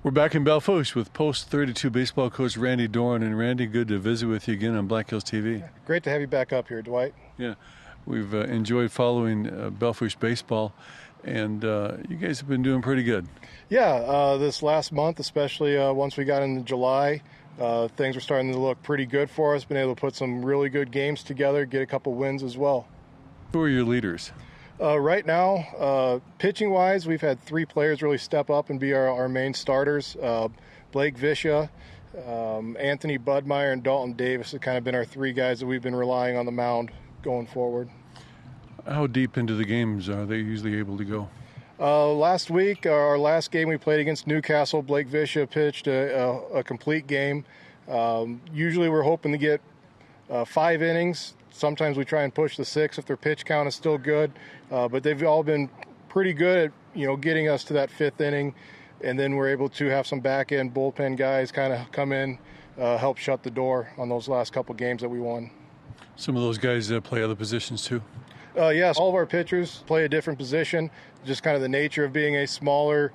We're back in Belle Fourche with Post 32 baseball coach Randy Doran. And Randy, good to visit with you again on Black Hills TV. Great to have you back up here, Dwight. Yeah, we've enjoyed following Belle Fourche Baseball, and you guys have been doing pretty good. Yeah, this last month, especially once we got into July, things were starting to look pretty good for us. Been able to put some really good games together, get a couple wins as well. Who are your leaders? Right now, pitching-wise, we've had three players really step up and be our main starters. Blake Visha, Anthony Budmeyer, and Dalton Davis have kind of been our three guys that we've been relying on the mound going forward. How deep into the games are they usually able to go? Last week, our last game we played against Newcastle, Blake Visha pitched a complete game. Usually we're hoping to get 5 innings. Sometimes we try and push the 6 if their pitch count is still good, but they've all been pretty good at getting us to that 5th inning, and then we're able to have some back end bullpen guys kind of come in, help shut the door on those last couple games that we won. Some of those guys play other positions too. Yes, all of our pitchers play a different position. Just kind of the nature of being a smaller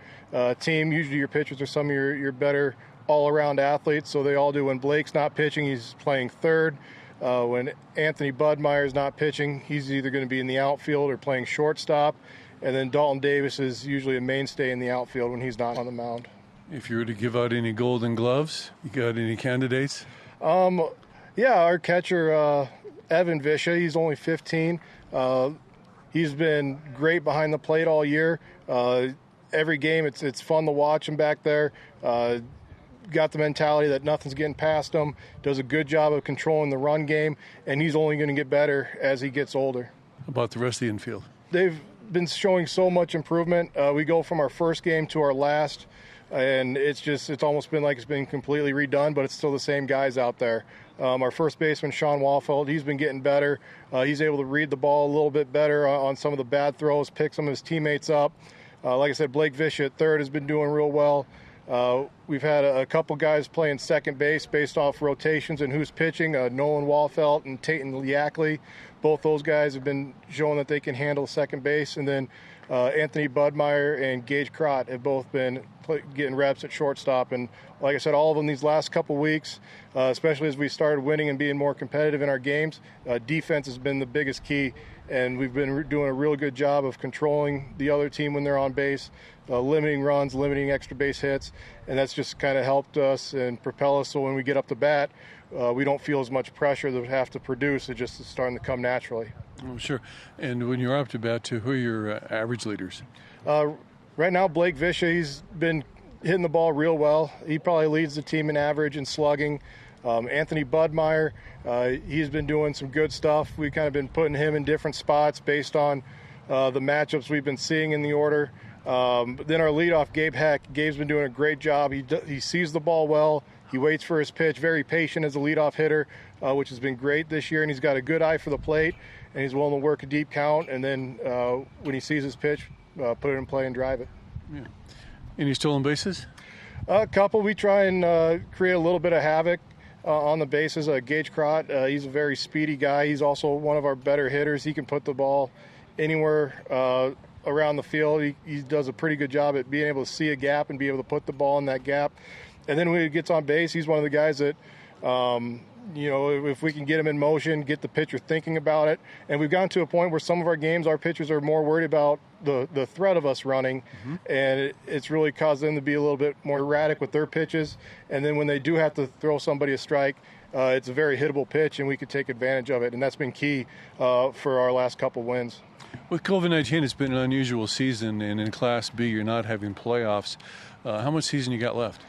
team. Usually your pitchers are some of your better all-around athletes, so they all do. When Blake's not pitching, he's playing third. When Anthony Budmeyer is not pitching, he's either going to be in the outfield or playing shortstop. And then Dalton Davis is usually a mainstay in the outfield when he's not on the mound. If you were to give out any golden gloves, you got any candidates? Yeah, our catcher, Evan Visha, he's only 15. He's been great behind the plate all year. Every game, it's fun to watch him back there. Got the mentality that nothing's getting past him, does a good job of controlling the run game, and he's only going to get better as he gets older. How about the rest of the infield? They've been showing so much improvement. We go from our first game to our last, and it's almost been like it's been completely redone, but it's still the same guys out there. Our first baseman, Sean Walfeld, he's been getting better. He's able to read the ball a little bit better on some of the bad throws, pick some of his teammates up. Like I said, Blake Visha at third has been doing real well. We've had a couple guys playing second base based off rotations and who's pitching, Nolan Walfelt and Tayton Liackley. Both those guys have been showing that they can handle second base. And then Anthony Budmeyer and Gage Kracht have both been getting reps at shortstop. And like I said, all of them these last couple weeks, especially as we started winning and being more competitive in our games, defense has been the biggest key. And we've been doing a real good job of controlling the other team when they're on base, limiting runs, limiting extra base hits. And that's just kind of helped us and propel us so when we get up to bat, we don't feel as much pressure to have to produce. It just is starting to come naturally. Oh, sure. And when you're up to bat, too, who are your average leaders? Right now, Blake Visha, he's been hitting the ball real well. He probably leads the team in average and slugging. Anthony Budmeyer, he's been doing some good stuff. We've kind of been putting him in different spots based on the matchups we've been seeing in the order. But then our leadoff, Gabe's been doing a great job. He sees the ball well. He waits for his pitch, very patient as a leadoff hitter, which has been great this year. And he's got a good eye for the plate, and he's willing to work a deep count. And then when he sees his pitch, put it in play and drive it. Yeah. Any stolen bases? A couple. We try and create a little bit of havoc on the bases. Gage Kracht, he's a very speedy guy. He's also one of our better hitters. He can put the ball anywhere around the field. He does a pretty good job at being able to see a gap and be able to put the ball in that gap. And then when he gets on base, he's one of the guys that, if we can get him in motion, get the pitcher thinking about it. And we've gotten to a point where some of our games, our pitchers are more worried about the threat of us running. Mm-hmm. And it's really caused them to be a little bit more erratic with their pitches. And then when they do have to throw somebody a strike, it's a very hittable pitch, and we could take advantage of it. And that's been key for our last couple wins. With COVID-19, it's been an unusual season, and in Class B, you're not having playoffs. How much season you got left?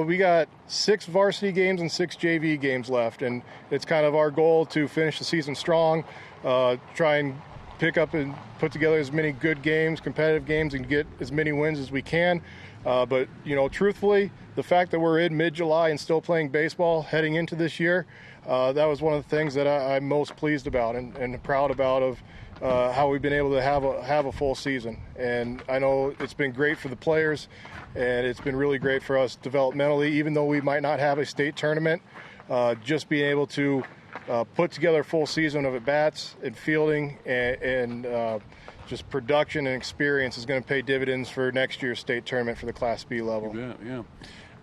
We got 6 varsity games and 6 JV games left, and it's kind of our goal to finish the season strong, try and pick up and put together as many good games, competitive games, and get as many wins as we can. But, truthfully, the fact that we're in mid-July and still playing baseball heading into this year, that was one of the things that I'm most pleased about and proud about of how we've been able to have a full season. And I know it's been great for the players, and it's been really great for us developmentally, even though we might not have a state tournament. Just being able to put together a full season of at-bats and fielding and just production and experience is going to pay dividends for next year's state tournament for the Class B level. Yeah.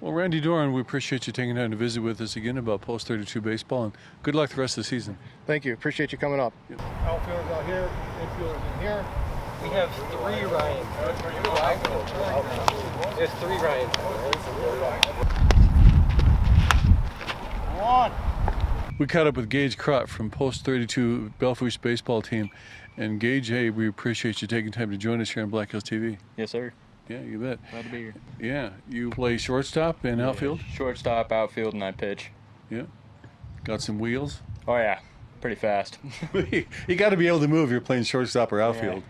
Well, Randy Doran, we appreciate you taking time to visit with us again about Post 32 baseball, and good luck the rest of the season. Thank you. Appreciate you coming up. Yep. Outfielders out here, infielders in here. We have 3 Ryans. There's 3 Ryans. We caught up with Gage Kracht from Post 32 Belle Fourche Baseball team. And Gage, hey, we appreciate you taking time to join us here on Black Hills TV. Yes, sir. Yeah, you bet. Glad to be here. Yeah, you play shortstop and outfield? Shortstop, outfield, and I pitch. Yeah. Got some wheels? Oh, yeah. Pretty fast. You got to be able to move if you're playing shortstop or outfield.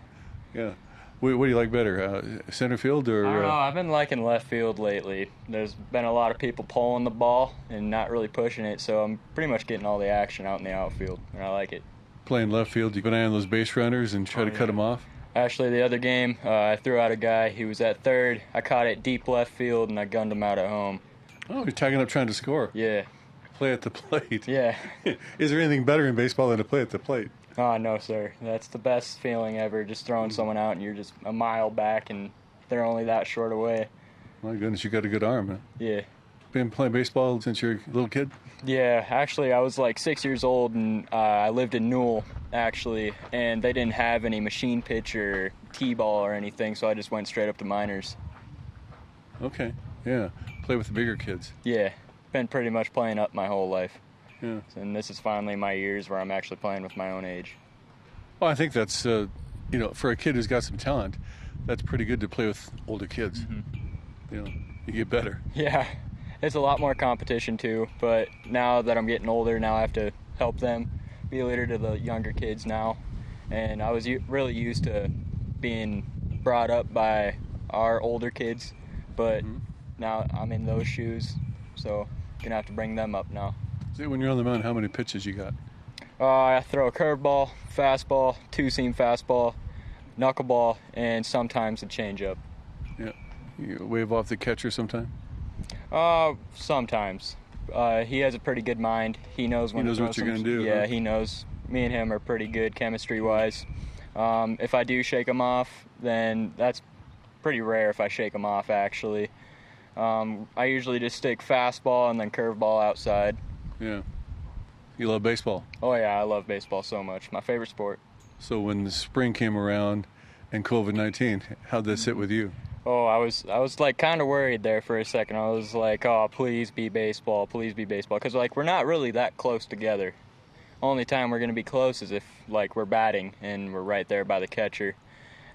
Yeah. What do you like better, center field or? I don't know. I've been liking left field lately. There's been a lot of people pulling the ball and not really pushing it, so I'm pretty much getting all the action out in the outfield, and I like it. Playing left field, you go down on those base runners and try to cut them off? Actually, the other game, I threw out a guy. He was at third. I caught it deep left field, and I gunned him out at home. Oh, you're tagging up trying to score. Yeah. Play at the plate. Yeah. Is there anything better in baseball than to play at the plate? Oh, no, sir. That's the best feeling ever, just throwing someone out, and you're just a mile back, and they're only that short away. My goodness, you got a good arm, huh? Yeah. Been playing baseball since you're a little kid? Yeah, actually, I was like 6 years old, and I lived in Newell, actually, and they didn't have any machine pitch or T-ball or anything, so I just went straight up to minors. Okay, yeah. Play with the bigger kids. Yeah, been pretty much playing up my whole life. Yeah. And this is finally my years where I'm actually playing with my own age. Well, I think that's, for a kid who's got some talent, that's pretty good to play with older kids. Mm-hmm. You get better. Yeah. It's a lot more competition too, but now that I'm getting older, now I have to help them, be a leader to the younger kids now. And I was really used to being brought up by our older kids, but now I'm in those shoes, so gonna have to bring them up now. See, when you're on the mound, how many pitches you got? I throw a curveball, fastball, 2-seam fastball, knuckleball, and sometimes a changeup. Yeah. You wave off the catcher sometime? Sometimes. He has a pretty good mind. He knows when he knows what you're going to do. Yeah, huh? he knows. Me and him are pretty good chemistry-wise. If I do shake him off, then that's pretty rare if I shake him off, actually. I usually just stick fastball and then curveball outside. Yeah. You love baseball? Oh, yeah, I love baseball so much. My favorite sport. So when the spring came around and COVID-19, how'd that sit with you? Oh, I was like kind of worried there for a second. I was like, oh, please be baseball, because like we're not really that close together. Only time we're gonna be close is if like we're batting and we're right there by the catcher.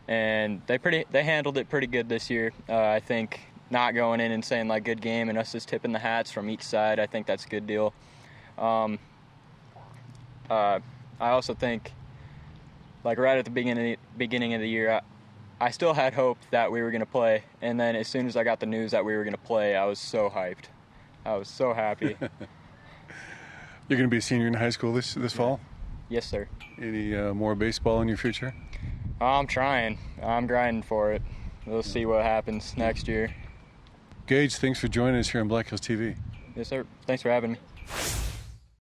And they handled it pretty good this year. I think not going in and saying like good game and us just tipping the hats from each side. I think that's a good deal. I also think like right at the beginning of the year. I still had hope that we were going to play, and then as soon as I got the news that we were going to play, I was so hyped. I was so happy. You're going to be a senior in high school this fall? Yes, sir. Any more baseball in your future? I'm trying. I'm grinding for it. We'll see what happens next year. Gage, thanks for joining us here on Black Hills TV. Yes, sir. Thanks for having me.